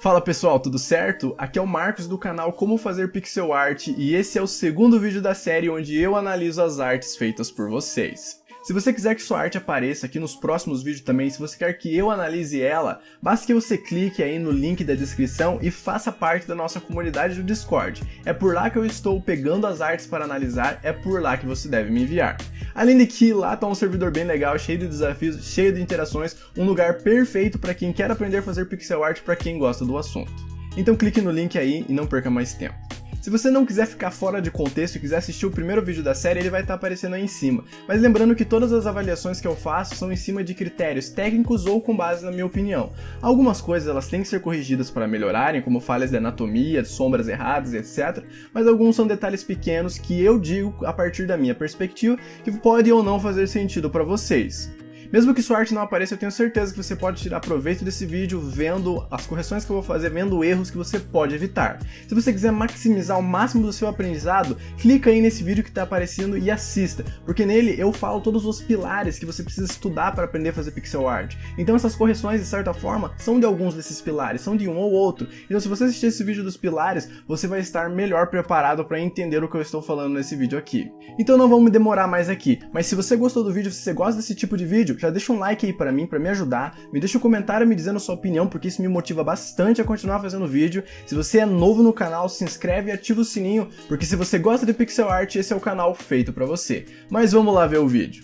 Fala pessoal, tudo certo? Aqui é o Marcos do canal Como Fazer Pixel Art e esse é o segundo vídeo da série onde eu analiso as artes feitas por vocês. Se você quiser que sua arte apareça aqui nos próximos vídeos também, se você quer que eu analise ela, basta que você clique aí no link da descrição e faça parte da nossa comunidade do Discord. É por lá que eu estou pegando as artes para analisar, é por lá que você deve me enviar. Além de que lá está um servidor bem legal, cheio de desafios, cheio de interações, um lugar perfeito para quem quer aprender a fazer pixel art para quem gosta do assunto. Então clique no link aí e não perca mais tempo. Se você não quiser ficar fora de contexto e quiser assistir o primeiro vídeo da série, ele vai estar aparecendo aí em cima. Mas lembrando que todas as avaliações que eu faço são em cima de critérios técnicos ou com base na minha opinião. Algumas coisas elas têm que ser corrigidas para melhorarem, como falhas de anatomia, sombras erradas, etc. Mas alguns são detalhes pequenos que eu digo a partir da minha perspectiva que podem ou não fazer sentido para vocês. Mesmo que sua arte não apareça, eu tenho certeza que você pode tirar proveito desse vídeo vendo as correções que eu vou fazer, vendo erros que você pode evitar. Se você quiser maximizar o máximo do seu aprendizado, clica aí nesse vídeo que está aparecendo e assista, porque nele eu falo todos os pilares que você precisa estudar para aprender a fazer pixel art. Então essas correções, de certa forma, são de alguns desses pilares, são de um ou outro. Então se você assistir esse vídeo dos pilares, você vai estar melhor preparado para entender o que eu estou falando nesse vídeo aqui. Então não vamos demorar mais aqui, mas se você gostou do vídeo, se você gosta desse tipo de vídeo, já deixa um like aí pra mim me ajudar, me deixa um comentário me dizendo a sua opinião, porque isso me motiva bastante a continuar fazendo vídeo. Se você é novo no canal, se inscreve e ativa o sininho, porque se você gosta de pixel art, esse é o canal feito pra você. Mas vamos lá ver o vídeo.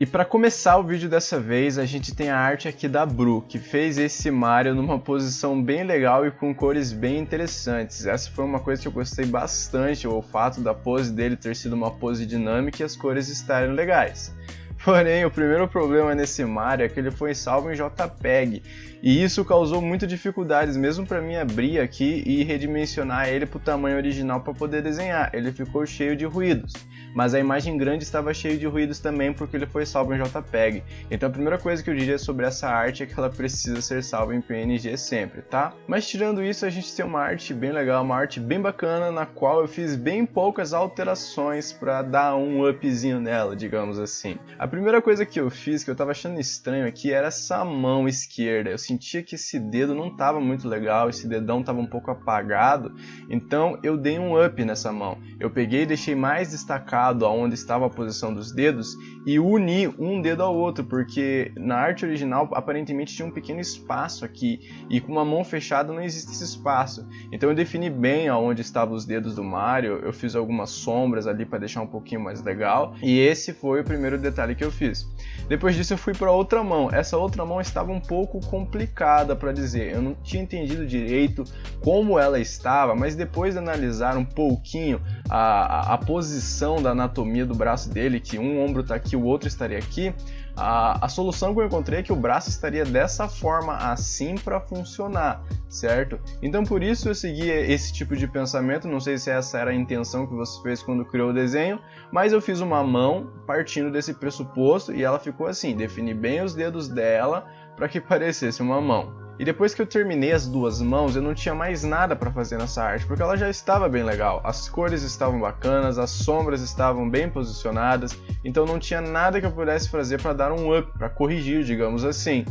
E para começar o vídeo dessa vez, a gente tem a arte aqui da Bru, que fez esse Mario numa posição bem legal e com cores bem interessantes. Essa foi uma coisa que eu gostei bastante, o fato da pose dele ter sido uma pose dinâmica e as cores estarem legais. Porém, o primeiro problema nesse Mario é que ele foi salvo em JPEG, e isso causou muitas dificuldades mesmo para mim abrir aqui e redimensionar ele para o tamanho original para poder desenhar. Ele ficou cheio de ruídos, mas a imagem grande estava cheia de ruídos também porque ele foi salvo em JPEG. Então a primeira coisa que eu diria sobre essa arte é que ela precisa ser salva em PNG sempre, tá? Mas tirando isso, a gente tem uma arte bem legal, uma arte bem bacana, na qual eu fiz bem poucas alterações para dar um upzinho nela, digamos assim. A primeira coisa que eu fiz, que eu tava achando estranho aqui, era essa mão esquerda. Eu sentia que esse dedo não tava muito legal, esse dedão tava um pouco apagado, então eu dei um up nessa mão. Eu peguei e deixei mais destacado aonde estava a posição dos dedos e uni um dedo ao outro, porque na arte original aparentemente tinha um pequeno espaço aqui e com uma mão fechada não existe esse espaço. Então eu defini bem aonde estavam os dedos do Mario, eu fiz algumas sombras ali para deixar um pouquinho mais legal e esse foi o primeiro detalhe que eu fiz. Depois disso eu fui para outra mão. Essa outra mão estava um pouco complicada para dizer, eu não tinha entendido direito como ela estava, mas depois de analisar um pouquinho a posição da anatomia do braço dele, que um ombro está aqui, o outro estaria aqui, a solução que eu encontrei é que o braço estaria dessa forma assim para funcionar, certo? Então por isso eu segui esse tipo de pensamento, não sei se essa era a intenção que você fez quando criou o desenho, mas eu fiz uma mão partindo desse pressuposto e ela ficou assim, defini bem os dedos dela para que parecesse uma mão. E depois que eu terminei as duas mãos, eu não tinha mais nada para fazer nessa arte, porque ela já estava bem legal. As cores estavam bacanas, as sombras estavam bem posicionadas, então não tinha nada que eu pudesse fazer para dar um up, para corrigir, digamos assim.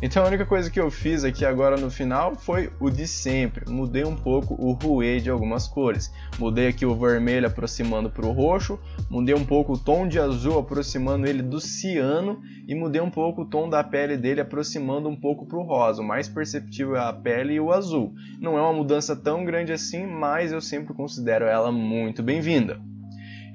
Então a única coisa que eu fiz aqui agora no final foi o de sempre. Mudei um pouco o ruê de algumas cores. Mudei aqui o vermelho aproximando para o roxo, mudei um pouco o tom de azul aproximando ele do ciano e mudei um pouco o tom da pele dele aproximando um pouco para o rosa. O mais perceptível é a pele e o azul. Não é uma mudança tão grande assim, mas eu sempre considero ela muito bem-vinda.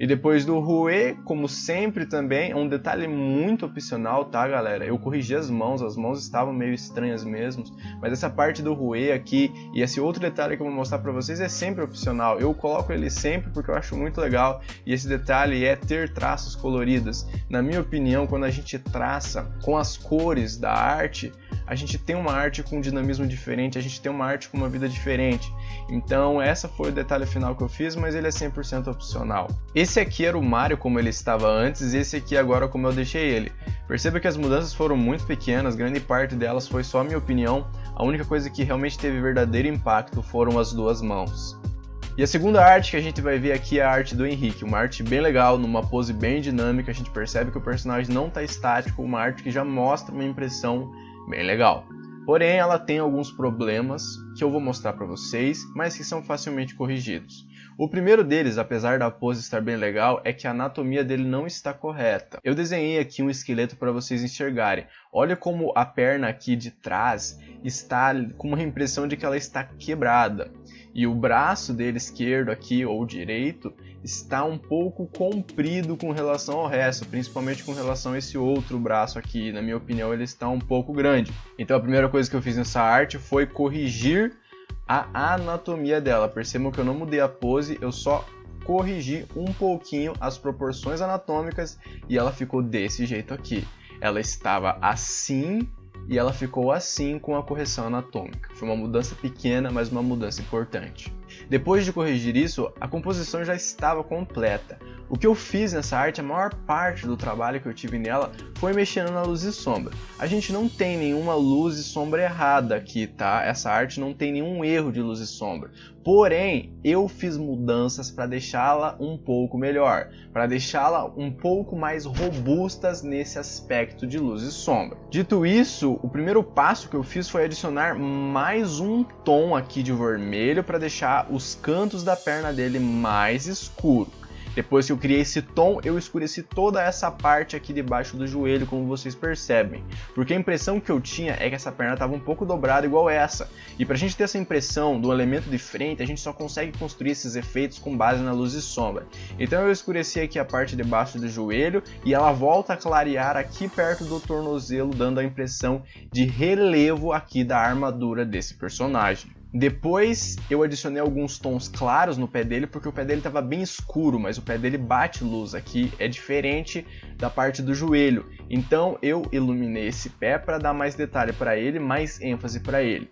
E depois do ruê, como sempre também, é um detalhe muito opcional, tá galera? Eu corrigi as mãos estavam meio estranhas mesmo, mas essa parte do ruê aqui e esse outro detalhe que eu vou mostrar pra vocês é sempre opcional. Eu coloco ele sempre porque eu acho muito legal e esse detalhe é ter traços coloridos. Na minha opinião, quando a gente traça com as cores da arte, a gente tem uma arte com um dinamismo diferente, a gente tem uma arte com uma vida diferente. Então essa foi o detalhe final que eu fiz, mas ele é 100% opcional. Esse aqui era o Mario como ele estava antes e esse aqui agora como eu deixei ele. Perceba que as mudanças foram muito pequenas, grande parte delas foi só minha opinião. A única coisa que realmente teve verdadeiro impacto foram as duas mãos. E a segunda arte que a gente vai ver aqui é a arte do Henrique, uma arte bem legal, numa pose bem dinâmica, a gente percebe que o personagem não está estático, uma arte que já mostra uma impressão bem legal. Porém, ela tem alguns problemas que eu vou mostrar para vocês, mas que são facilmente corrigidos. O primeiro deles, apesar da pose estar bem legal, é que a anatomia dele não está correta. Eu desenhei aqui um esqueleto para vocês enxergarem. Olha como a perna aqui de trás está com uma impressão de que ela está quebrada. E o braço dele esquerdo aqui, ou direito, está um pouco comprido com relação ao resto, principalmente com relação a esse outro braço aqui. Na minha opinião, ele está um pouco grande. Então a primeira coisa que eu fiz nessa arte foi corrigir a anatomia dela. Percebam que eu não mudei a pose, eu só corrigi um pouquinho as proporções anatômicas e ela ficou desse jeito aqui. Ela estava assim e ela ficou assim com a correção anatômica. Foi uma mudança pequena, mas uma mudança importante. Depois de corrigir isso, a composição já estava completa. O que eu fiz nessa arte, a maior parte do trabalho que eu tive nela, foi mexendo na luz e sombra. A gente não tem nenhuma luz e sombra errada aqui, tá? Essa arte não tem nenhum erro de luz e sombra. Porém, eu fiz mudanças para deixá-la um pouco melhor, para deixá-la um pouco mais robustas nesse aspecto de luz e sombra. Dito isso, o primeiro passo que eu fiz foi adicionar mais um tom aqui de vermelho para deixar os cantos da perna dele mais escuro. Depois que eu criei esse tom, eu escureci toda essa parte aqui debaixo do joelho, como vocês percebem. Porque a impressão que eu tinha é que essa perna estava um pouco dobrada igual essa. E pra gente ter essa impressão do elemento de frente, a gente só consegue construir esses efeitos com base na luz e sombra. Então eu escureci aqui a parte debaixo do joelho e ela volta a clarear aqui perto do tornozelo, dando a impressão de relevo aqui da armadura desse personagem. Depois eu adicionei alguns tons claros no pé dele, porque o pé dele estava bem escuro, mas o pé dele bate luz aqui, é diferente da parte do joelho. Então eu iluminei esse pé para dar mais detalhe para ele, mais ênfase para ele.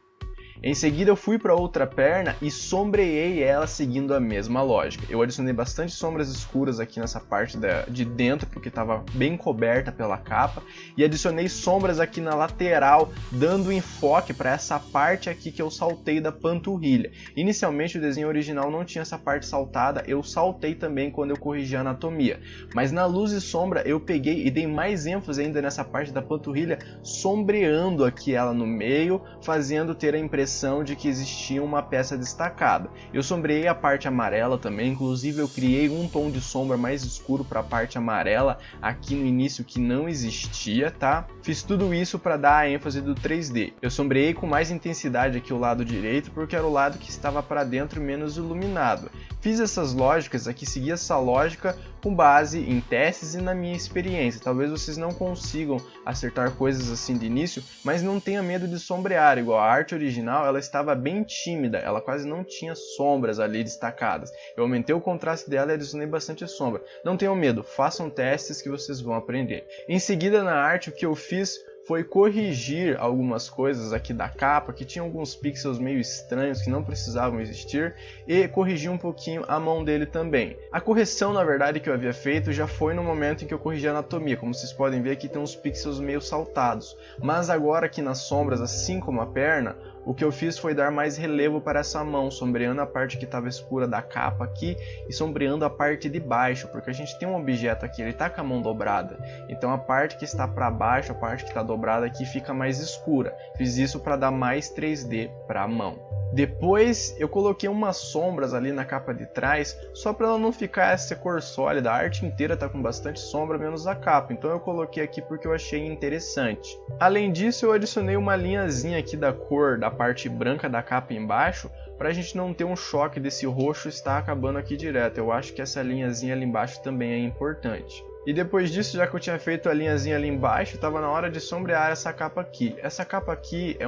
Em seguida eu fui para outra perna e sombreei ela seguindo a mesma lógica. Eu adicionei bastante sombras escuras aqui nessa parte de dentro, porque estava bem coberta pela capa, e adicionei sombras aqui na lateral, dando enfoque para essa parte aqui que eu saltei da panturrilha. Inicialmente o desenho original não tinha essa parte saltada, eu saltei também quando eu corrigi a anatomia. Mas na luz e sombra eu peguei e dei mais ênfase ainda nessa parte da panturrilha, sombreando aqui ela no meio, fazendo ter a impressão de que existia uma peça destacada. Eu sombreei a parte amarela também, inclusive eu criei um tom de sombra mais escuro para a parte amarela aqui no início que não existia, tá? Fiz tudo isso para dar a ênfase do 3D. Eu sombreei com mais intensidade aqui o lado direito porque era o lado que estava para dentro menos iluminado. Fiz essas lógicas aqui, segui essa lógica com base em testes e na minha experiência. Talvez vocês não consigam acertar coisas assim de início, mas não tenha medo de sombrear. Igual a arte original, ela estava bem tímida, ela quase não tinha sombras ali destacadas. Eu aumentei o contraste dela e adicionei bastante sombra. Não tenham medo, façam testes que vocês vão aprender. Em seguida, na arte, o que eu fiz foi corrigir algumas coisas aqui da capa, que tinha alguns pixels meio estranhos que não precisavam existir, e corrigir um pouquinho a mão dele também. A correção, na verdade, que eu havia feito já foi no momento em que eu corrigi a anatomia. Como vocês podem ver, aqui tem uns pixels meio saltados. Mas agora aqui nas sombras, assim como a perna, o que eu fiz foi dar mais relevo para essa mão, sombreando a parte que estava escura da capa aqui e sombreando a parte de baixo, porque a gente tem um objeto aqui, ele está com a mão dobrada. Então a parte que está para baixo, a parte que está dobrada aqui fica mais escura. Fiz isso para dar mais 3D para a mão. Depois eu coloquei umas sombras ali na capa de trás, só para ela não ficar essa cor sólida. A arte inteira está com bastante sombra, menos a capa, então eu coloquei aqui porque eu achei interessante. Além disso, eu adicionei uma linhazinha aqui da cor da parte branca da capa embaixo, para a gente não ter um choque desse roxo estar acabando aqui direto. Eu acho que essa linhazinha ali embaixo também é importante. E depois disso, já que eu tinha feito a linhazinha ali embaixo, estava na hora de sombrear essa capa aqui. Essa capa aqui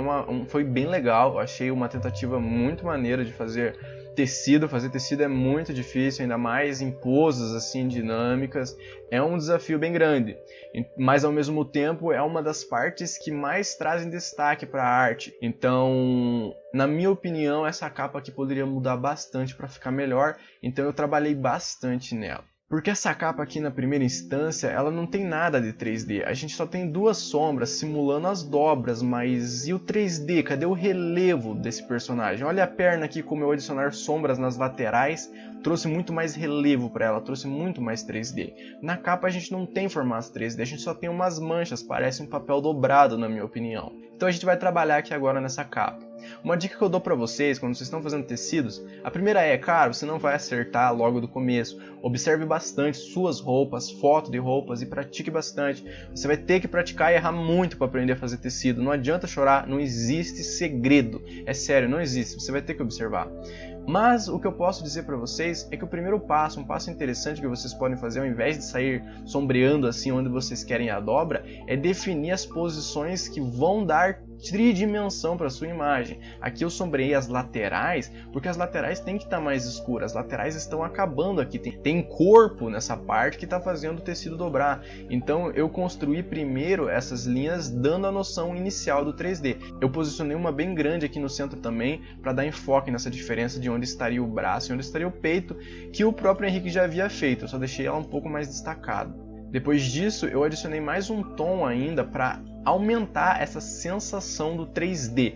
foi bem legal, eu achei uma tentativa muito maneira de fazer tecido. Fazer tecido é muito difícil, ainda mais em poses assim dinâmicas. É um desafio bem grande, mas ao mesmo tempo é uma das partes que mais trazem destaque para a arte. Então, na minha opinião, essa capa aqui poderia mudar bastante para ficar melhor, então eu trabalhei bastante nela. Porque essa capa aqui na primeira instância, ela não tem nada de 3D. A gente só tem duas sombras simulando as dobras, mas e o 3D? Cadê o relevo desse personagem? Olha a perna aqui, como eu adicionar sombras nas laterais, trouxe muito mais relevo para ela, trouxe muito mais 3D. Na capa a gente não tem formato 3D, a gente só tem umas manchas, parece um papel dobrado na minha opinião. Então a gente vai trabalhar aqui agora nessa capa. Uma dica que eu dou para vocês quando vocês estão fazendo tecidos, a primeira é, cara, você não vai acertar logo do começo. Observe bastante suas roupas, foto de roupas e pratique bastante. Você vai ter que praticar e errar muito para aprender a fazer tecido. Não adianta chorar, não existe segredo. É sério, não existe, você vai ter que observar. Mas o que eu posso dizer para vocês é que o primeiro passo, um passo interessante que vocês podem fazer ao invés de sair sombreando assim onde vocês querem a dobra, é definir as posições que vão dar tridimensão para sua imagem. Aqui eu sombreei as laterais, porque as laterais têm que estar mais escuras, as laterais estão acabando aqui, tem corpo nessa parte que está fazendo o tecido dobrar. Então eu construí primeiro essas linhas dando a noção inicial do 3D. Eu posicionei uma bem grande aqui no centro também, para dar enfoque nessa diferença de onde estaria o braço e onde estaria o peito, que o próprio Henrique já havia feito, eu só deixei ela um pouco mais destacada. Depois disso, eu adicionei mais um tom ainda para aumentar essa sensação do 3D.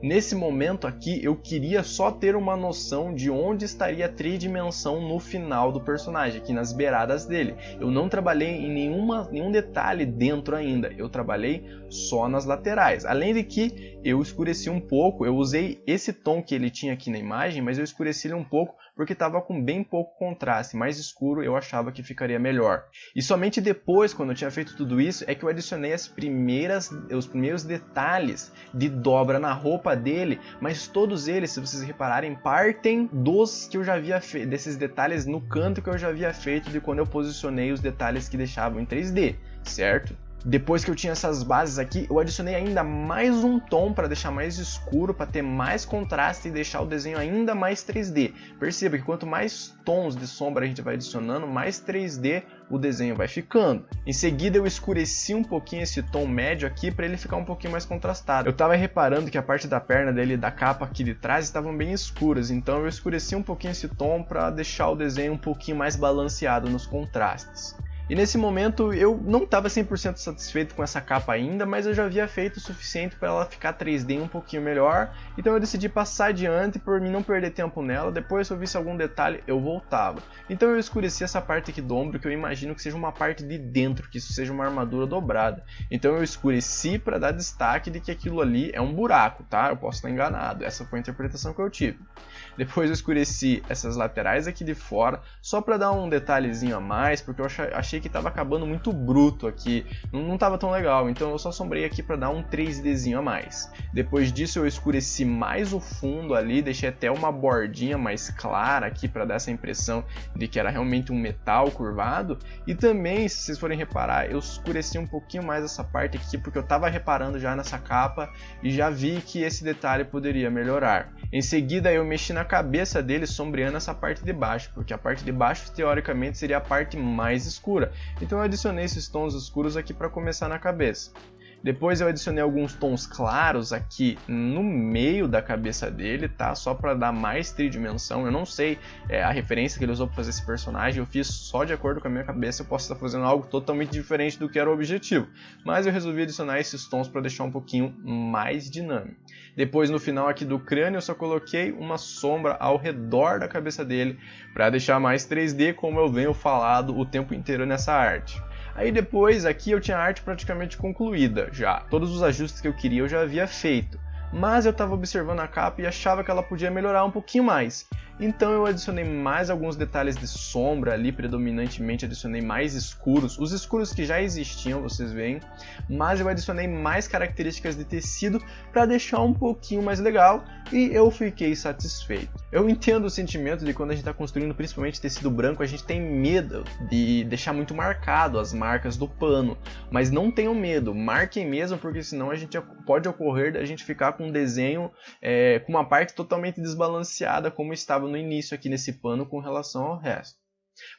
Nesse momento aqui, eu queria só ter uma noção de onde estaria a tridimensão no final do personagem, aqui nas beiradas dele. Eu não trabalhei em nenhum detalhe dentro ainda, eu trabalhei só nas laterais. Além de que eu escureci um pouco, eu usei esse tom que ele tinha aqui na imagem, mas eu escureci ele um pouco porque estava com bem pouco contraste, mais escuro eu achava que ficaria melhor. E somente depois, quando eu tinha feito tudo isso, é que eu adicionei os primeiros detalhes de dobra na roupa dele, mas todos eles, se vocês repararem, partem dos que eu já havia feito, desses detalhes no canto que eu já havia feito de quando eu posicionei os detalhes que deixavam em 3D, certo? Depois que eu tinha essas bases aqui, eu adicionei ainda mais um tom para deixar mais escuro, para ter mais contraste e deixar o desenho ainda mais 3D. Perceba que quanto mais tons de sombra a gente vai adicionando, mais 3D o desenho vai ficando. Em seguida eu escureci um pouquinho esse tom médio aqui para ele ficar um pouquinho mais contrastado. Eu estava reparando que a parte da perna dele e da capa aqui de trás estavam bem escuras, então eu escureci um pouquinho esse tom para deixar o desenho um pouquinho mais balanceado nos contrastes. E nesse momento eu não estava 100% satisfeito com essa capa ainda, mas eu já havia feito o suficiente para ela ficar 3D um pouquinho melhor, então eu decidi passar adiante por mim não perder tempo nela. Depois se eu visse algum detalhe eu voltava. Então eu escureci essa parte aqui do ombro, que eu imagino que seja uma parte de dentro, que isso seja uma armadura dobrada. Então eu escureci para dar destaque de que aquilo ali é um buraco, tá? Eu posso estar enganado, essa foi a interpretação que eu tive. Depois eu escureci essas laterais aqui de fora, só para dar um detalhezinho a mais, porque eu achei que estava acabando muito bruto aqui, não estava tão legal, então eu só sombrei aqui para dar um 3Dzinho a mais. Depois disso eu escureci mais o fundo ali, deixei até uma bordinha mais clara aqui para dar essa impressão de que era realmente um metal curvado, e também, se vocês forem reparar, eu escureci um pouquinho mais essa parte aqui, porque eu estava reparando já nessa capa e já vi que esse detalhe poderia melhorar. Em seguida eu mexi na cabeça dele sombreando essa parte de baixo, porque a parte de baixo teoricamente seria a parte mais escura. Então eu adicionei esses tons escuros aqui para começar na cabeça. Depois eu adicionei alguns tons claros aqui no meio da cabeça dele, tá? Só para dar mais tridimensão. Eu não sei a referência que ele usou para fazer esse personagem, eu fiz só de acordo com a minha cabeça. Eu posso estar fazendo algo totalmente diferente do que era o objetivo, mas eu resolvi adicionar esses tons para deixar um pouquinho mais dinâmico. Depois no final aqui do crânio eu só coloquei uma sombra ao redor da cabeça dele para deixar mais 3D, como eu venho falado o tempo inteiro nessa arte. Aí depois aqui eu tinha a arte praticamente concluída já, todos os ajustes que eu queria eu já havia feito, mas eu estava observando a capa e achava que ela podia melhorar um pouquinho mais. Então eu adicionei mais alguns detalhes de sombra ali, predominantemente adicionei mais escuros, os escuros que já existiam, vocês veem, mas eu adicionei mais características de tecido para deixar um pouquinho mais legal e eu fiquei satisfeito. Eu entendo o sentimento de quando a gente está construindo principalmente tecido branco, a gente tem medo de deixar muito marcado as marcas do pano, mas não tenham medo, marquem mesmo, porque senão a gente pode ocorrer da gente ficar com um desenho com uma parte totalmente desbalanceada como estava no início aqui nesse pano com relação ao resto.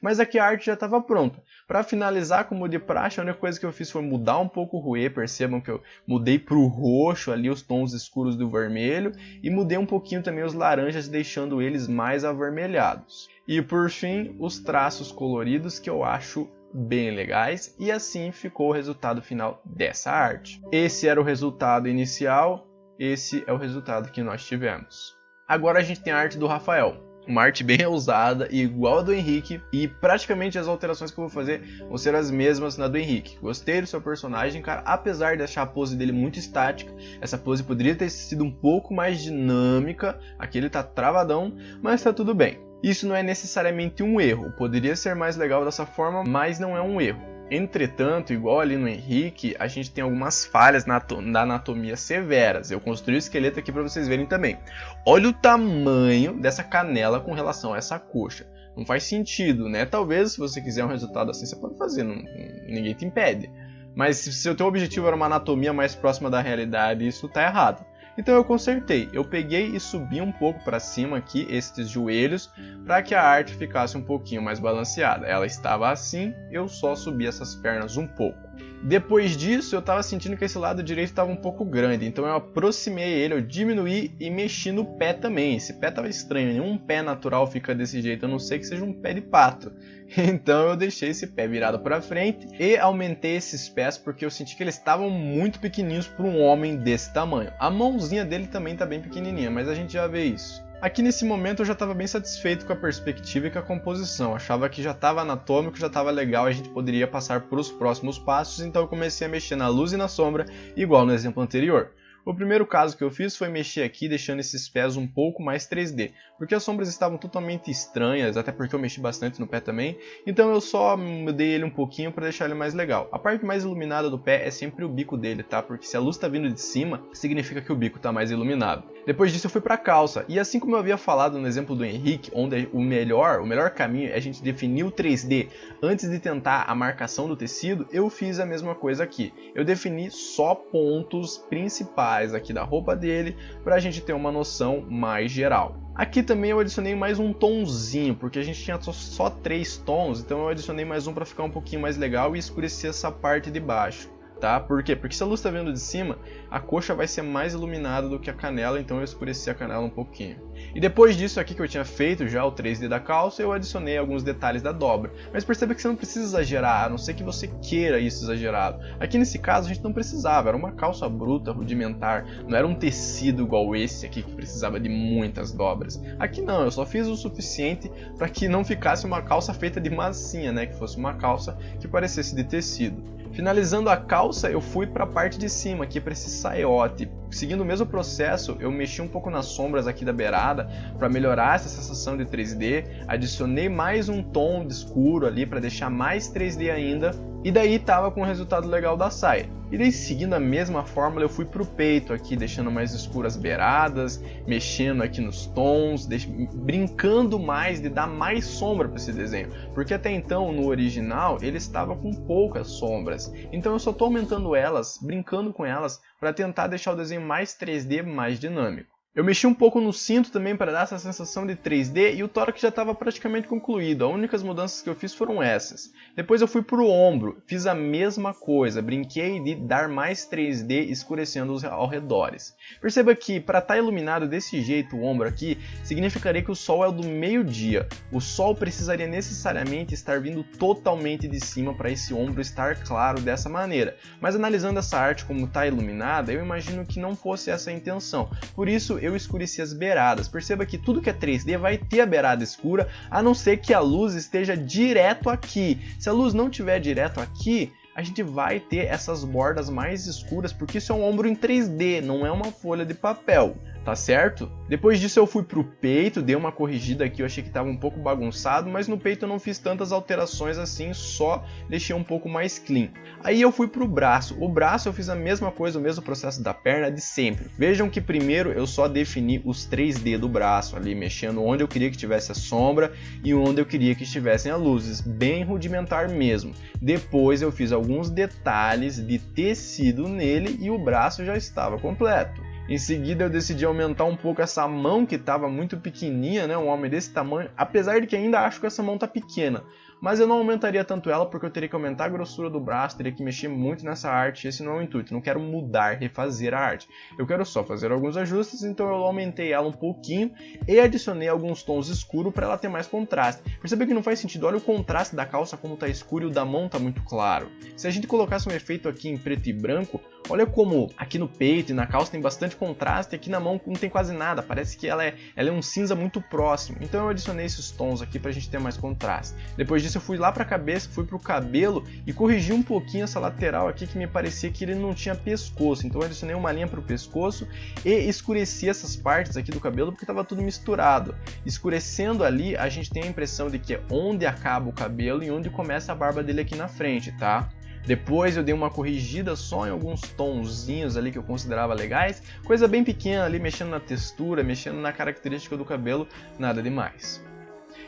Mas aqui a arte já estava pronta. Para finalizar, como de praxe, a única coisa que eu fiz foi mudar um pouco o ruê. Percebam que eu mudei para o roxo ali, os tons escuros do vermelho, e mudei um pouquinho também os laranjas, deixando eles mais avermelhados. E por fim, os traços coloridos, que eu acho bem legais, e assim ficou o resultado final dessa arte. Esse era o resultado inicial, esse é o resultado que nós tivemos. Agora a gente tem a arte do Rafael, uma arte bem ousada, igual a do Henrique, e praticamente as alterações que eu vou fazer vão ser as mesmas na do Henrique. Gostei do seu personagem, cara, apesar de achar a pose dele muito estática, essa pose poderia ter sido um pouco mais dinâmica, aqui ele tá travadão, mas tá tudo bem. Isso não é necessariamente um erro, poderia ser mais legal dessa forma, mas não é um erro. Entretanto, igual ali no Henrique, a gente tem algumas falhas na anatomia severas. Eu construí o esqueleto aqui para vocês verem também. Olha o tamanho dessa canela com relação a essa coxa. Não faz sentido, né? Talvez, se você quiser um resultado assim, você pode fazer, ninguém te impede. Mas se o teu objetivo era uma anatomia mais próxima da realidade, isso tá errado. Então eu consertei, eu peguei e subi um pouco para cima aqui, esses joelhos, para que a arte ficasse um pouquinho mais balanceada. Ela estava assim, eu só subi essas pernas um pouco. Depois disso, eu estava sentindo que esse lado direito estava um pouco grande, então eu aproximei ele, eu diminuí e mexi no pé também. Esse pé estava estranho, nenhum pé natural fica desse jeito, a não ser que seja um pé de pato. Então eu deixei esse pé virado para frente e aumentei esses pés porque eu senti que eles estavam muito pequenininhos para um homem desse tamanho. A mãozinha dele também está bem pequenininha, mas a gente já vê isso. Aqui nesse momento eu já estava bem satisfeito com a perspectiva e com a composição, achava que já estava anatômico, já estava legal, a gente poderia passar para os próximos passos, então eu comecei a mexer na luz e na sombra, igual no exemplo anterior. O primeiro caso que eu fiz foi mexer aqui, deixando esses pés um pouco mais 3D, porque as sombras estavam totalmente estranhas, até porque eu mexi bastante no pé também, então eu só mudei ele um pouquinho para deixar ele mais legal. A parte mais iluminada do pé é sempre o bico dele, tá? Porque se a luz está vindo de cima, significa que o bico está mais iluminado. Depois disso eu fui para a calça, e assim como eu havia falado no exemplo do Henrique, onde o melhor caminho é a gente definir o 3D antes de tentar a marcação do tecido, eu fiz a mesma coisa aqui. Eu defini só pontos principais aqui da roupa dele para a gente ter uma noção mais geral. Aqui também eu adicionei mais um tonzinho, porque a gente tinha só 3 tons, então eu adicionei mais um para ficar um pouquinho mais legal e escurecer essa parte de baixo. Tá? Por quê? Porque se a luz está vindo de cima, a coxa vai ser mais iluminada do que a canela, então eu escureci a canela um pouquinho. E depois disso aqui que eu tinha feito já o 3D da calça, eu adicionei alguns detalhes da dobra. Mas perceba que você não precisa exagerar, a não ser que você queira isso exagerado. Aqui nesse caso a gente não precisava, era uma calça bruta, rudimentar, não era um tecido igual esse aqui que precisava de muitas dobras. Aqui não, eu só fiz o suficiente para que não ficasse uma calça feita de massinha, né? Que fosse uma calça que parecesse de tecido. Finalizando a calça, eu fui para a parte de cima, aqui para esse saiote. Seguindo o mesmo processo, eu mexi um pouco nas sombras aqui da beirada para melhorar essa sensação de 3D. Adicionei mais um tom de escuro ali para deixar mais 3D ainda. E daí tava com o resultado legal da saia. E daí, seguindo a mesma fórmula, eu fui pro peito aqui, deixando mais escuras as beiradas, mexendo aqui nos tons, brincando mais de dar mais sombra para esse desenho. Porque até então, no original, ele estava com poucas sombras. Então eu só estou aumentando elas, brincando com elas, para tentar deixar o desenho mais 3D, mais dinâmico. Eu mexi um pouco no cinto também para dar essa sensação de 3D e o tórax já estava praticamente concluído. As únicas mudanças que eu fiz foram essas. Depois eu fui para o ombro, fiz a mesma coisa, brinquei de dar mais 3D escurecendo os arredores. Perceba que para estar iluminado desse jeito o ombro aqui, significaria que o sol é do meio-dia. O sol precisaria necessariamente estar vindo totalmente de cima para esse ombro estar claro dessa maneira. Mas analisando essa arte como está iluminada, eu imagino que não fosse essa a intenção. Por isso eu escureci as beiradas. Perceba que tudo que é 3D vai ter a beirada escura, a não ser que a luz esteja direto aqui. Se a luz não estiver direto aqui, a gente vai ter essas bordas mais escuras, porque isso é um ombro em 3D, não é uma folha de papel. Tá certo? Depois disso eu fui pro peito, dei uma corrigida aqui, eu achei que estava um pouco bagunçado, mas no peito eu não fiz tantas alterações assim, só deixei um pouco mais clean. Aí eu fui pro braço. O braço eu fiz a mesma coisa, o mesmo processo da perna de sempre. Vejam que primeiro eu só defini os 3D do braço ali, mexendo onde eu queria que tivesse a sombra e onde eu queria que estivessem as luzes, bem rudimentar mesmo. Depois eu fiz alguns detalhes de tecido nele e o braço já estava completo. Em seguida eu decidi aumentar um pouco essa mão que estava muito pequenininha, né? Um homem desse tamanho, apesar de que ainda acho que essa mão tá pequena. Mas eu não aumentaria tanto ela porque eu teria que aumentar a grossura do braço, teria que mexer muito nessa arte, esse não é o intuito, não quero mudar, refazer a arte. Eu quero só fazer alguns ajustes, então eu aumentei ela um pouquinho e adicionei alguns tons escuros para ela ter mais contraste. Percebe que não faz sentido, olha o contraste da calça como tá escuro e o da mão tá muito claro. Se a gente colocasse um efeito aqui em preto e branco, olha como aqui no peito e na calça tem bastante contraste, aqui na mão não tem quase nada, parece que ela é um cinza muito próximo. Então eu adicionei esses tons aqui pra gente ter mais contraste. Depois disso eu fui lá pra cabeça, fui pro cabelo e corrigi um pouquinho essa lateral aqui que me parecia que ele não tinha pescoço. Então eu adicionei uma linha pro pescoço e escureci essas partes aqui do cabelo porque estava tudo misturado. Escurecendo ali, a gente tem a impressão de que é onde acaba o cabelo e onde começa a barba dele aqui na frente, tá? Depois eu dei uma corrigida só em alguns tonzinhos ali que eu considerava legais, coisa bem pequena ali, mexendo na textura, mexendo na característica do cabelo, nada demais.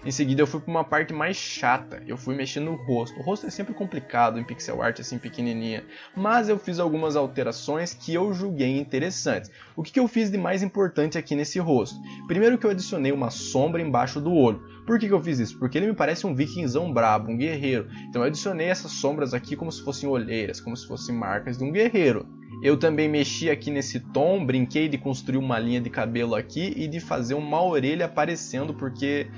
Em seguida eu fui para uma parte mais chata, eu fui mexendo no rosto. O rosto é sempre complicado em pixel art assim pequenininha, mas eu fiz algumas alterações que eu julguei interessantes. O que eu fiz de mais importante aqui nesse rosto? Primeiro que eu adicionei uma sombra embaixo do olho. Por que eu fiz isso? Porque ele me parece um vikingzão brabo, um guerreiro. Então eu adicionei essas sombras aqui como se fossem olheiras, como se fossem marcas de um guerreiro. Eu também mexi aqui nesse tom, brinquei de construir uma linha de cabelo aqui e de fazer uma orelha aparecendo, porque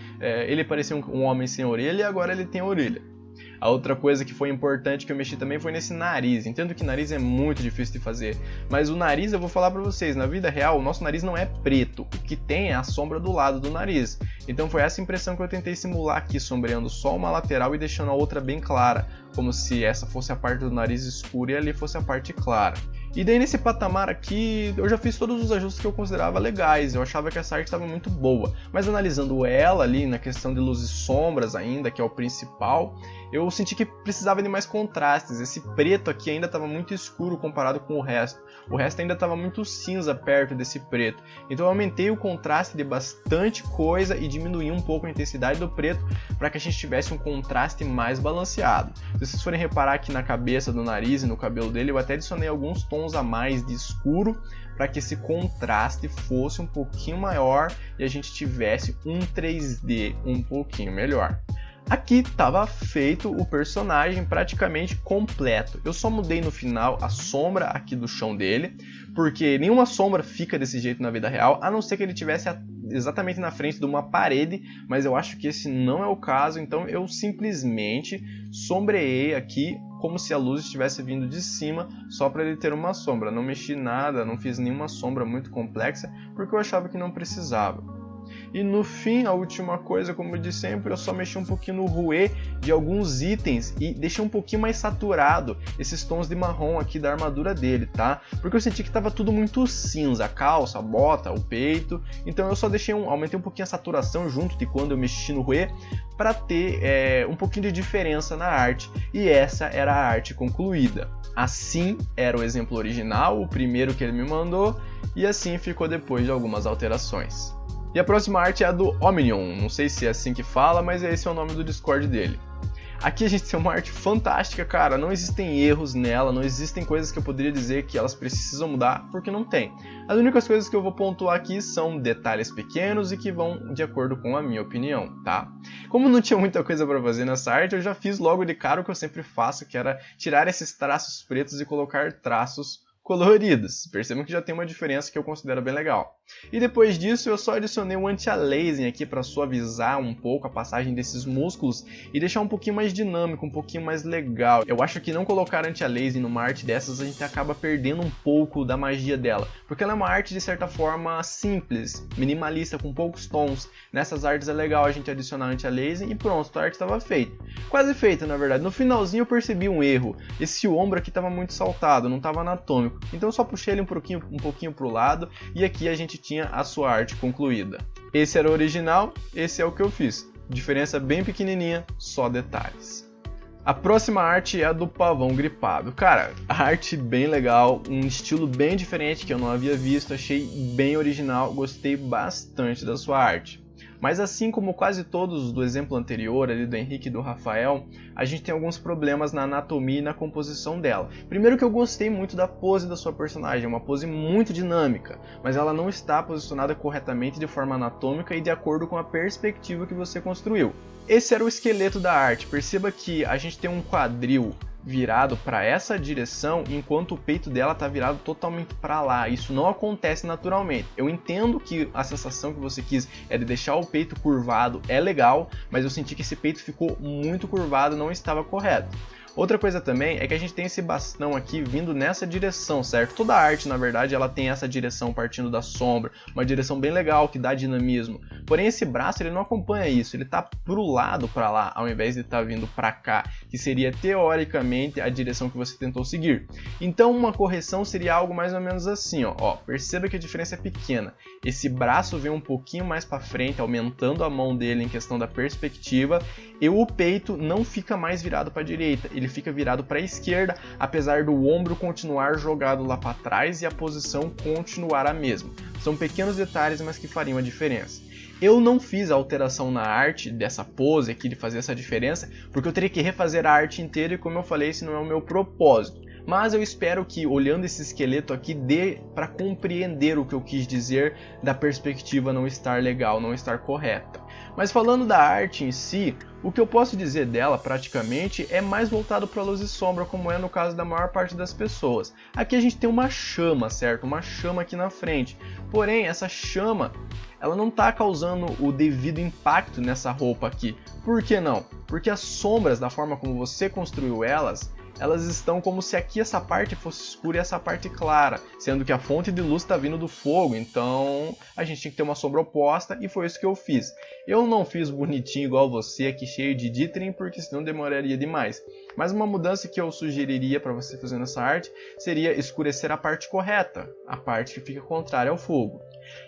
ele parecia um homem sem orelha e agora ele tem orelha. A outra coisa que foi importante que eu mexi também foi nesse nariz. Entendo que nariz é muito difícil de fazer, mas o nariz eu vou falar pra vocês, na vida real o nosso nariz não é preto, o que tem é a sombra do lado do nariz. Então foi essa impressão que eu tentei simular aqui, sombreando só uma lateral e deixando a outra bem clara, como se essa fosse a parte do nariz escura e ali fosse a parte clara. E daí nesse patamar aqui, eu já fiz todos os ajustes que eu considerava legais, eu achava que essa arte estava muito boa. Mas analisando ela ali, na questão de luzes e sombras ainda, que é o principal, eu senti que precisava de mais contrastes. Esse preto aqui ainda estava muito escuro comparado com o resto. O resto ainda estava muito cinza perto desse preto. Então eu aumentei o contraste de bastante coisa e diminuí um pouco a intensidade do preto para que a gente tivesse um contraste mais balanceado. Se vocês forem reparar aqui na cabeça, do nariz e no cabelo dele, eu até adicionei alguns tons a mais de escuro para que esse contraste fosse um pouquinho maior e a gente tivesse um 3D um pouquinho melhor. Aqui estava feito o personagem praticamente completo. Eu só mudei no final a sombra aqui do chão dele, porque nenhuma sombra fica desse jeito na vida real, a não ser que ele tivesse exatamente na frente de uma parede, mas eu acho que esse não é o caso, então eu simplesmente sombreei aqui como se a luz estivesse vindo de cima, só para ele ter uma sombra. Não mexi nada, não fiz nenhuma sombra muito complexa, porque eu achava que não precisava. E no fim, a última coisa, como de sempre, eu só mexi um pouquinho no ruê de alguns itens e deixei um pouquinho mais saturado esses tons de marrom aqui da armadura dele, tá? Porque eu senti que estava tudo muito cinza, a calça, a bota, o peito, então eu só aumentei um pouquinho a saturação junto de quando eu mexi no ruê para ter um pouquinho de diferença na arte, e essa era a arte concluída. Assim era o exemplo original, o primeiro que ele me mandou, e assim ficou depois de algumas alterações. E a próxima arte é a do Omnium, não sei se é assim que fala, mas esse é o nome do Discord dele. Aqui a gente tem uma arte fantástica, cara, não existem erros nela, não existem coisas que eu poderia dizer que elas precisam mudar, porque não tem. As únicas coisas que eu vou pontuar aqui são detalhes pequenos e que vão de acordo com a minha opinião, tá? Como não tinha muita coisa para fazer nessa arte, eu já fiz logo de cara o que eu sempre faço, que era tirar esses traços pretos e colocar traços coloridos. Percebam que já tem uma diferença que eu considero bem legal. E depois disso eu só adicionei um anti-aliasing aqui para suavizar um pouco a passagem desses músculos e deixar um pouquinho mais dinâmico, um pouquinho mais legal. Eu acho que não colocar anti-aliasing numa arte dessas a gente acaba perdendo um pouco da magia dela, porque ela é uma arte de certa forma simples, minimalista, com poucos tons. Nessas artes é legal a gente adicionar anti-aliasing e pronto, a arte estava feita. Quase feita, na verdade. No finalzinho eu percebi um erro. Esse ombro aqui estava muito saltado, não estava anatômico. Então eu só puxei ele um pouquinho para o lado e aqui a gente tinha a sua arte concluída. Esse era o original, esse é o que eu fiz. Diferença bem pequenininha, só detalhes. A próxima arte é a do pavão gripado. Cara, a arte bem legal, um estilo bem diferente que eu não havia visto, achei bem original, gostei bastante da sua arte. Mas assim como quase todos do exemplo anterior, ali do Henrique e do Rafael, a gente tem alguns problemas na anatomia e na composição dela. Primeiro que eu gostei muito da pose da sua personagem, uma pose muito dinâmica, mas ela não está posicionada corretamente de forma anatômica e de acordo com a perspectiva que você construiu. Esse era o esqueleto da arte. Perceba que a gente tem um quadril virado para essa direção, enquanto o peito dela está virado totalmente para lá. Isso não acontece naturalmente. Eu entendo que a sensação que você quis é de deixar o peito curvado, é legal, mas eu senti que esse peito ficou muito curvado, não estava correto. Outra coisa também é que a gente tem esse bastão aqui vindo nessa direção, certo? Toda a arte, na verdade, ela tem essa direção partindo da sombra, uma direção bem legal que dá dinamismo. Porém, esse braço ele não acompanha isso, ele tá pro lado para lá, ao invés de estar vindo para cá, que seria teoricamente a direção que você tentou seguir. Então, uma correção seria algo mais ou menos assim, ó. Perceba que a diferença é pequena. Esse braço vem um pouquinho mais para frente, aumentando a mão dele em questão da perspectiva, e o peito não fica mais virado para a direita, ele fica virado para a esquerda, apesar do ombro continuar jogado lá para trás e a posição continuar a mesma. São pequenos detalhes, mas que fariam a diferença. Eu não fiz a alteração na arte dessa pose aqui de fazer essa diferença, porque eu teria que refazer a arte inteira e, como eu falei, esse não é o meu propósito. Mas eu espero que, olhando esse esqueleto aqui, dê para compreender o que eu quis dizer da perspectiva não estar legal, não estar correta. Mas falando da arte em si, o que eu posso dizer dela praticamente é mais voltado para luz e sombra, como é no caso da maior parte das pessoas. Aqui a gente tem uma chama, certo? Uma chama aqui na frente. Porém, essa chama, ela não está causando o devido impacto nessa roupa aqui. Por que não? Porque as sombras, da forma como você construiu elas estão como se aqui essa parte fosse escura e essa parte clara, sendo que a fonte de luz está vindo do fogo, então a gente tinha que ter uma sombra oposta e foi isso que eu fiz. Eu não fiz bonitinho igual você aqui, cheio de dithering, porque senão demoraria demais. Mas uma mudança que eu sugeriria para você fazendo essa arte seria escurecer a parte correta, a parte que fica contrária ao fogo.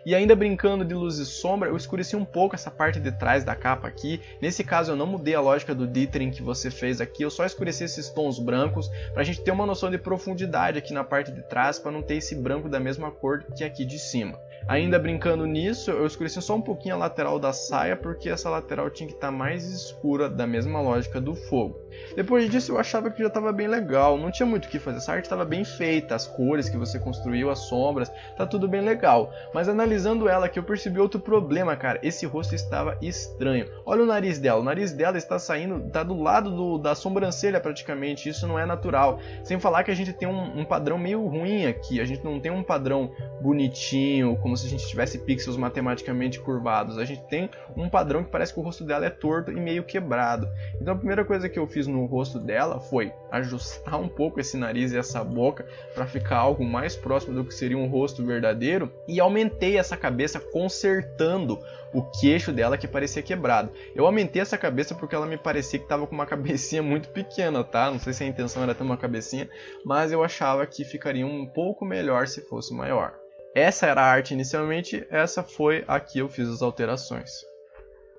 E ainda brincando de luz e sombra, eu escureci um pouco essa parte de trás da capa aqui. Nesse caso eu não mudei a lógica do dithering que você fez aqui, eu só escureci esses tons brancos para a gente ter uma noção de profundidade aqui na parte de trás, para não ter esse branco da mesma cor que aqui de cima. Ainda brincando nisso, eu escureci só um pouquinho a lateral da saia, porque essa lateral tinha que estar mais escura, da mesma lógica do fogo. Depois disso eu achava que já estava bem legal, não tinha muito o que fazer, essa arte estava bem feita, as cores que você construiu, as sombras, tá tudo bem legal. Mas analisando ela aqui eu percebi outro problema, cara, esse rosto estava estranho. Olha o nariz dela está saindo, tá do lado da sobrancelha praticamente, isso não é natural. Sem falar que a gente tem um padrão meio ruim aqui, a gente não tem um padrão bonitinho, como se a gente tivesse pixels matematicamente curvados, a gente tem um padrão que parece que o rosto dela é torto e meio quebrado. Então a primeira coisa que eu fiz no rosto dela foi ajustar um pouco esse nariz e essa boca para ficar algo mais próximo do que seria um rosto verdadeiro, e aumentei essa cabeça consertando o queixo dela que parecia quebrado. Eu aumentei essa cabeça porque ela me parecia que estava com uma cabecinha muito pequena, tá? Não sei se a intenção era ter uma cabecinha, mas eu achava que ficaria um pouco melhor se fosse maior. Essa era a arte inicialmente, essa foi a que eu fiz as alterações.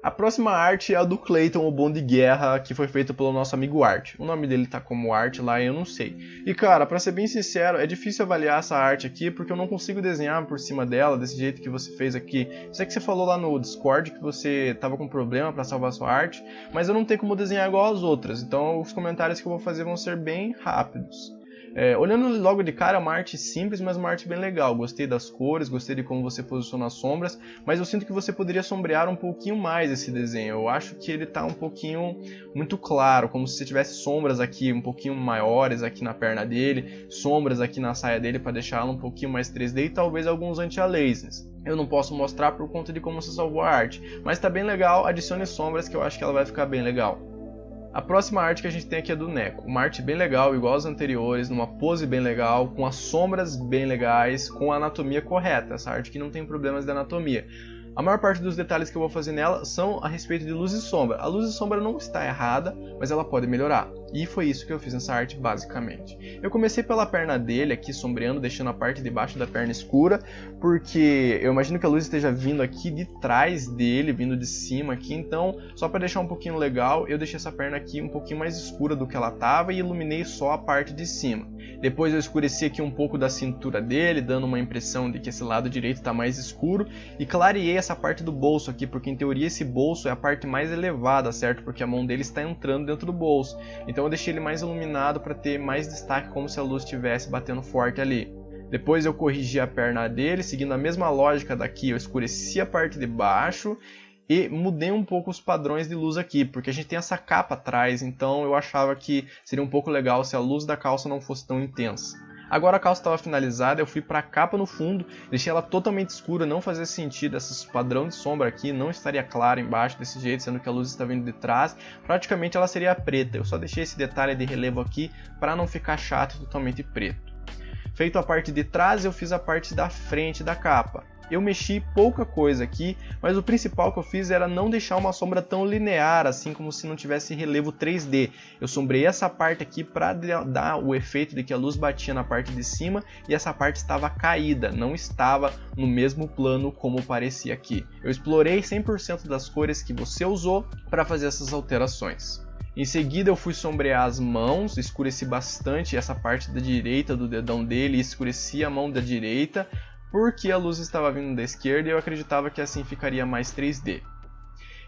A próxima arte é a do Clayton, o Bom de Guerra, que foi feita pelo nosso amigo Art. O nome dele tá como Art lá e eu não sei. E cara, pra ser bem sincero, é difícil avaliar essa arte aqui porque eu não consigo desenhar por cima dela desse jeito que você fez aqui. Sei que você falou lá no Discord que você tava com problema pra salvar sua arte, mas eu não tenho como desenhar igual as outras, então os comentários que eu vou fazer vão ser bem rápidos. Olhando logo de cara, é uma arte simples, mas uma arte bem legal. Gostei das cores, gostei de como você posiciona as sombras, mas eu sinto que você poderia sombrear um pouquinho mais esse desenho. Eu acho que ele está um pouquinho muito claro, como se você tivesse sombras aqui um pouquinho maiores aqui na perna dele, sombras aqui na saia dele para deixá-la um pouquinho mais 3D e talvez alguns anti-aliasers. Eu não posso mostrar por conta de como você salvou a arte, mas está bem legal, adicione sombras que eu acho que ela vai ficar bem legal. A próxima arte que a gente tem aqui é do Neko, uma arte bem legal, igual às anteriores, numa pose bem legal, com as sombras bem legais, com a anatomia correta, essa arte que não tem problemas de anatomia. A maior parte dos detalhes que eu vou fazer nela são a respeito de luz e sombra. A luz e sombra não está errada, mas ela pode melhorar. E foi isso que eu fiz nessa arte basicamente. Eu comecei pela perna dele aqui, sombreando, deixando a parte de baixo da perna escura, porque eu imagino que a luz esteja vindo aqui de trás dele, vindo de cima aqui, então só para deixar um pouquinho legal, eu deixei essa perna aqui um pouquinho mais escura do que ela estava e iluminei só a parte de cima. Depois eu escureci aqui um pouco da cintura dele, dando uma impressão de que esse lado direito está mais escuro, e clareei essa parte do bolso aqui, porque em teoria esse bolso é a parte mais elevada, certo? Porque a mão dele está entrando dentro do bolso. Então eu deixei ele mais iluminado para ter mais destaque, como se a luz estivesse batendo forte ali. Depois eu corrigi a perna dele, seguindo a mesma lógica daqui, eu escureci a parte de baixo e mudei um pouco os padrões de luz aqui, porque a gente tem essa capa atrás, então eu achava que seria um pouco legal se a luz da calça não fosse tão intensa. Agora a calça estava finalizada, eu fui para a capa no fundo, deixei ela totalmente escura, não fazia sentido, esses padrão de sombra aqui não estaria claro embaixo desse jeito, sendo que a luz está vindo de trás, praticamente ela seria preta, eu só deixei esse detalhe de relevo aqui para não ficar chato e totalmente preto. Feito a parte de trás, eu fiz a parte da frente da capa. Eu mexi pouca coisa aqui, mas o principal que eu fiz era não deixar uma sombra tão linear, assim como se não tivesse relevo 3D. Eu sombreei essa parte aqui para dar o efeito de que a luz batia na parte de cima e essa parte estava caída, não estava no mesmo plano como parecia aqui. Eu explorei 100% das cores que você usou para fazer essas alterações. Em seguida eu fui sombrear as mãos, escureci bastante essa parte da direita do dedão dele, escureci a mão da direita, porque a luz estava vindo da esquerda e eu acreditava que assim ficaria mais 3D.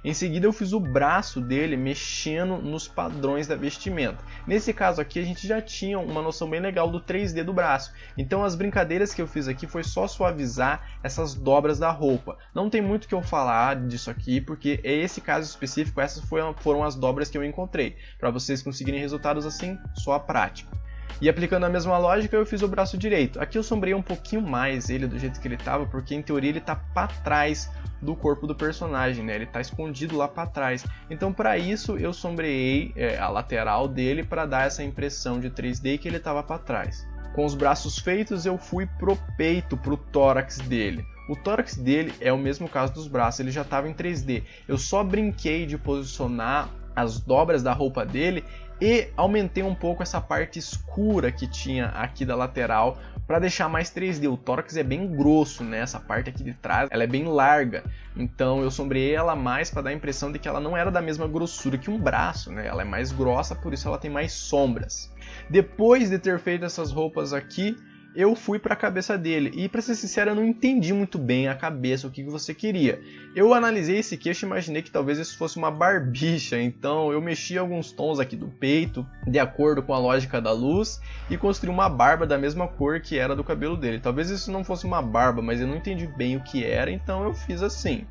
Em seguida eu fiz o braço dele mexendo nos padrões da vestimenta. Nesse caso aqui a gente já tinha uma noção bem legal do 3D do braço. Então as brincadeiras que eu fiz aqui foi só suavizar essas dobras da roupa. Não tem muito o que eu falar disso aqui, porque é esse caso específico, essas foram as dobras que eu encontrei. Para vocês conseguirem resultados assim, só a prática. E aplicando a mesma lógica, eu fiz o braço direito. Aqui eu sombreei um pouquinho mais ele do jeito que ele estava, porque em teoria ele está para trás do corpo do personagem, né? Ele está escondido lá para trás. Então para isso eu sombreei a lateral dele para dar essa impressão de 3D que ele estava para trás. Com os braços feitos eu fui pro peito, pro tórax dele. O tórax dele é o mesmo caso dos braços, ele já estava em 3D. Eu só brinquei de posicionar as dobras da roupa dele e aumentei um pouco essa parte escura que tinha aqui da lateral para deixar mais 3D. O tórax é bem grosso, né? Essa parte aqui de trás ela é bem larga, então eu sombreei ela mais para dar a impressão de que ela não era da mesma grossura que um braço, né? Ela é mais grossa, por isso ela tem mais sombras. Depois de ter feito essas roupas aqui, eu fui para a cabeça dele e, para ser sincero, eu não entendi muito bem a cabeça, o que você queria. Eu analisei esse queixo e imaginei que talvez isso fosse uma barbicha, então eu mexi alguns tons aqui do peito, de acordo com a lógica da luz, e construí uma barba da mesma cor que era do cabelo dele. Talvez isso não fosse uma barba, mas eu não entendi bem o que era, então eu fiz assim.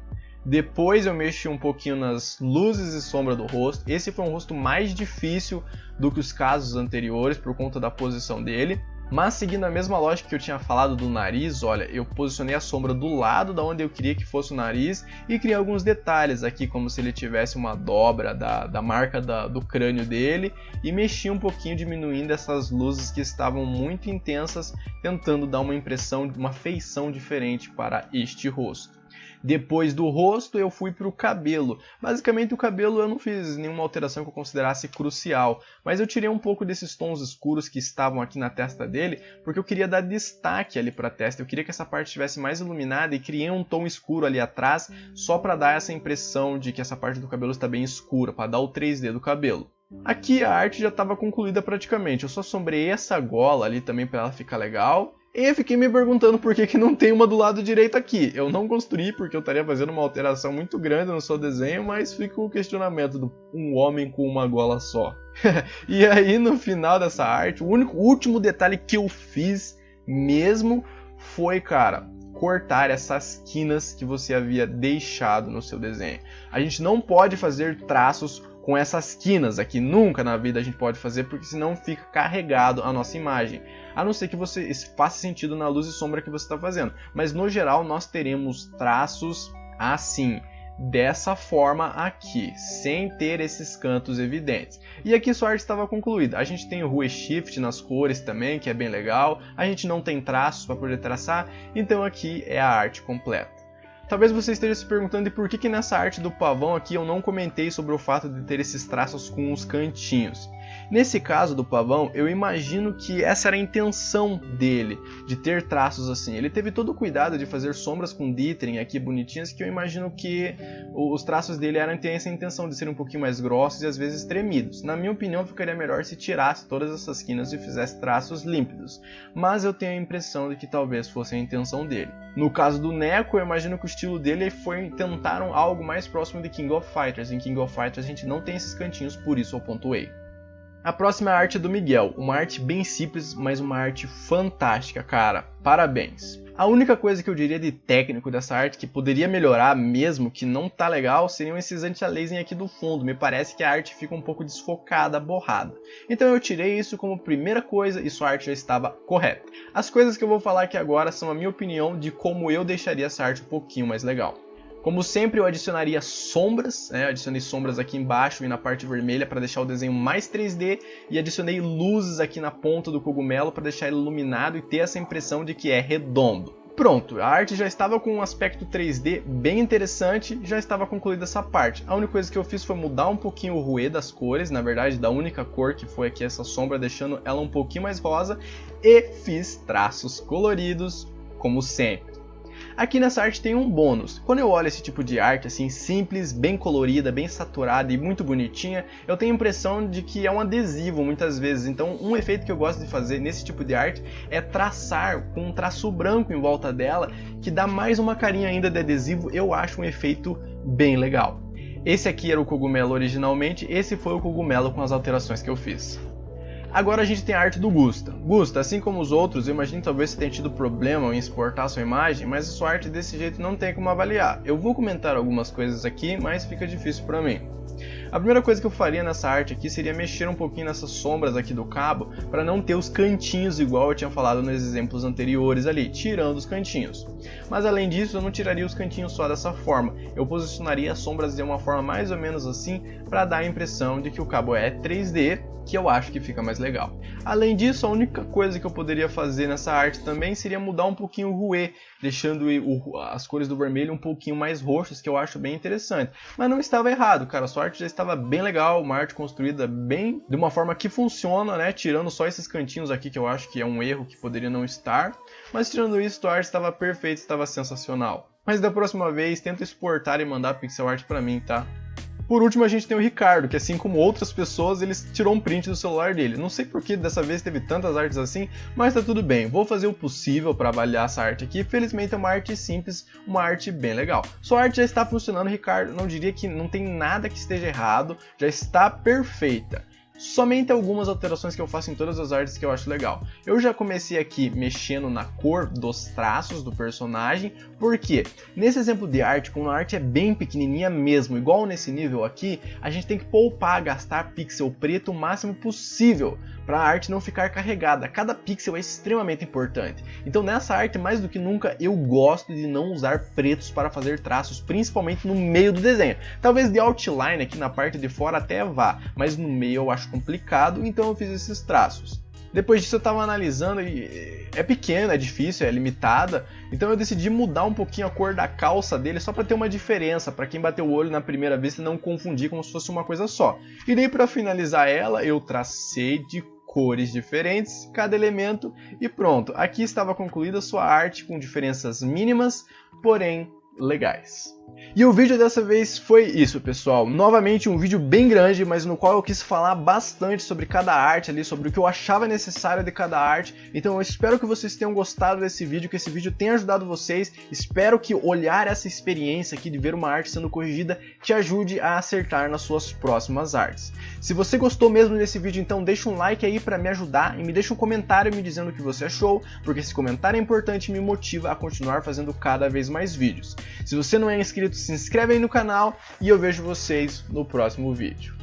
Depois eu mexi um pouquinho nas luzes e sombra do rosto. Esse foi um rosto mais difícil do que os casos anteriores, por conta da posição dele. Mas seguindo a mesma lógica que eu tinha falado do nariz, olha, eu posicionei a sombra do lado da onde eu queria que fosse o nariz e criei alguns detalhes aqui, como se ele tivesse uma dobra da marca do crânio dele, e mexi um pouquinho diminuindo essas luzes que estavam muito intensas, tentando dar uma impressão de uma feição diferente para este rosto. Depois do rosto eu fui para o cabelo. Basicamente o cabelo eu não fiz nenhuma alteração que eu considerasse crucial, mas eu tirei um pouco desses tons escuros que estavam aqui na testa dele, porque eu queria dar destaque ali para a testa, eu queria que essa parte estivesse mais iluminada e criei um tom escuro ali atrás, só para dar essa impressão de que essa parte do cabelo está bem escura, para dar o 3D do cabelo. Aqui a arte já estava concluída praticamente, eu só sombreei essa gola ali também para ela ficar legal. E eu fiquei me perguntando por que não tem uma do lado direito aqui. Eu não construí porque eu estaria fazendo uma alteração muito grande no seu desenho, mas fica o questionamento de um homem com uma gola só. E aí no final dessa arte, o último detalhe que eu fiz mesmo foi, cara, cortar essas quinas que você havia deixado no seu desenho. A gente não pode fazer traços com essas quinas aqui, nunca na vida a gente pode fazer, porque senão fica carregado a nossa imagem. A não ser que faça sentido na luz e sombra que você está fazendo. Mas no geral nós teremos traços assim, dessa forma aqui, sem ter esses cantos evidentes. E aqui sua arte estava concluída. A gente tem o Hue Shift nas cores também, que é bem legal. A gente não tem traços para poder traçar, então aqui é a arte completa. Talvez você esteja se perguntando por que nessa arte do pavão aqui eu não comentei sobre o fato de ter esses traços com os cantinhos. Nesse caso do pavão, eu imagino que essa era a intenção dele, de ter traços assim. Ele teve todo o cuidado de fazer sombras com dithering aqui bonitinhas, que eu imagino que os traços dele têm essa intenção de serem um pouquinho mais grossos e às vezes tremidos. Na minha opinião, ficaria melhor se tirasse todas essas quinas e fizesse traços límpidos, mas eu tenho a impressão de que talvez fosse a intenção dele. No caso do Neko, eu imagino que o estilo dele foi tentaram algo mais próximo de King of Fighters. Em King of Fighters a gente não tem esses cantinhos, por isso eu pontuei. A próxima é a arte do Miguel, uma arte bem simples, mas uma arte fantástica, cara. Parabéns! A única coisa que eu diria de técnico dessa arte que poderia melhorar mesmo, que não tá legal, seriam esses anti-aliasing aqui do fundo. Me parece que a arte fica um pouco desfocada, borrada. Então eu tirei isso como primeira coisa e sua arte já estava correta. As coisas que eu vou falar aqui agora são a minha opinião de como eu deixaria essa arte um pouquinho mais legal. Como sempre, eu adicionaria sombras, adicionei sombras aqui embaixo e na parte vermelha para deixar o desenho mais 3D, e adicionei luzes aqui na ponta do cogumelo para deixar ele iluminado e ter essa impressão de que é redondo. Pronto, a arte já estava com um aspecto 3D bem interessante, já estava concluída essa parte. A única coisa que eu fiz foi mudar um pouquinho o ruê das cores, na verdade da única cor que foi aqui essa sombra, deixando ela um pouquinho mais rosa, e fiz traços coloridos, como sempre. Aqui nessa arte tem um bônus. Quando eu olho esse tipo de arte assim simples, bem colorida, bem saturada e muito bonitinha, eu tenho a impressão de que é um adesivo muitas vezes. Então um efeito que eu gosto de fazer nesse tipo de arte é traçar com um traço branco em volta dela, que dá mais uma carinha ainda de adesivo. Eu acho um efeito bem legal. Esse aqui era o cogumelo originalmente, esse foi o cogumelo com as alterações que eu fiz. Agora a gente tem a arte do Gusta. Gusta, assim como os outros, eu imagino que talvez você tenha tido problema em exportar sua imagem, mas a sua arte desse jeito não tem como avaliar. Eu vou comentar algumas coisas aqui, mas fica difícil para mim. A primeira coisa que eu faria nessa arte aqui seria mexer um pouquinho nessas sombras aqui do cabo, para não ter os cantinhos igual eu tinha falado nos exemplos anteriores ali, tirando os cantinhos. Mas além disso, eu não tiraria os cantinhos só dessa forma, eu posicionaria as sombras de uma forma mais ou menos assim, para dar a impressão de que o cabo é 3D, que eu acho que fica mais legal. Além disso, a única coisa que eu poderia fazer nessa arte também seria mudar um pouquinho o ruê, deixando as cores do vermelho um pouquinho mais roxas, que eu acho bem interessante. Mas não estava errado, cara, a sua arte já estava bem legal, uma arte construída bem, de uma forma que funciona, né, tirando só esses cantinhos aqui que eu acho que é um erro que poderia não estar, mas tirando isso, a arte estava perfeita, estava sensacional. Mas da próxima vez, tenta exportar e mandar pixel art pra mim, tá? Por último, a gente tem o Ricardo, que assim como outras pessoas, ele tirou um print do celular dele. Não sei por que dessa vez teve tantas artes assim, mas tá tudo bem. Vou fazer o possível para avaliar essa arte aqui. Felizmente é uma arte simples, uma arte bem legal. Sua arte já está funcionando, Ricardo. Não diria que não tem nada que esteja errado, já está perfeita. Somente algumas alterações que eu faço em todas as artes que eu acho legal. Eu já comecei aqui mexendo na cor dos traços do personagem, porque nesse exemplo de arte, quando a arte é bem pequenininha mesmo, igual nesse nível aqui, a gente tem que poupar, gastar pixel preto o máximo possível para a arte não ficar carregada. Cada pixel é extremamente importante. Então nessa arte, mais do que nunca, eu gosto de não usar pretos para fazer traços, principalmente no meio do desenho. Talvez de outline aqui na parte de fora até vá, mas no meio eu acho complicado, então eu fiz esses traços. Depois disso eu estava analisando e é pequena, é difícil, é limitada, então eu decidi mudar um pouquinho a cor da calça dele só para ter uma diferença, para quem bateu o olho na primeira vez e não confundir como se fosse uma coisa só. E daí para finalizar ela, eu tracei de cores diferentes, cada elemento, e pronto. Aqui estava concluída a sua arte com diferenças mínimas, porém legais. E o vídeo dessa vez foi isso, pessoal. Novamente um vídeo bem grande, mas no qual eu quis falar bastante sobre cada arte ali, sobre o que eu achava necessário de cada arte. Então eu espero que vocês tenham gostado desse vídeo, que esse vídeo tenha ajudado vocês. Espero que olhar essa experiência aqui de ver uma arte sendo corrigida te ajude a acertar nas suas próximas artes. Se você gostou mesmo desse vídeo, então deixa um like aí para me ajudar e me deixa um comentário me dizendo o que você achou, porque esse comentário é importante e me motiva a continuar fazendo cada vez mais vídeos. Se você não é inscrito, se inscreve aí no canal e eu vejo vocês no próximo vídeo.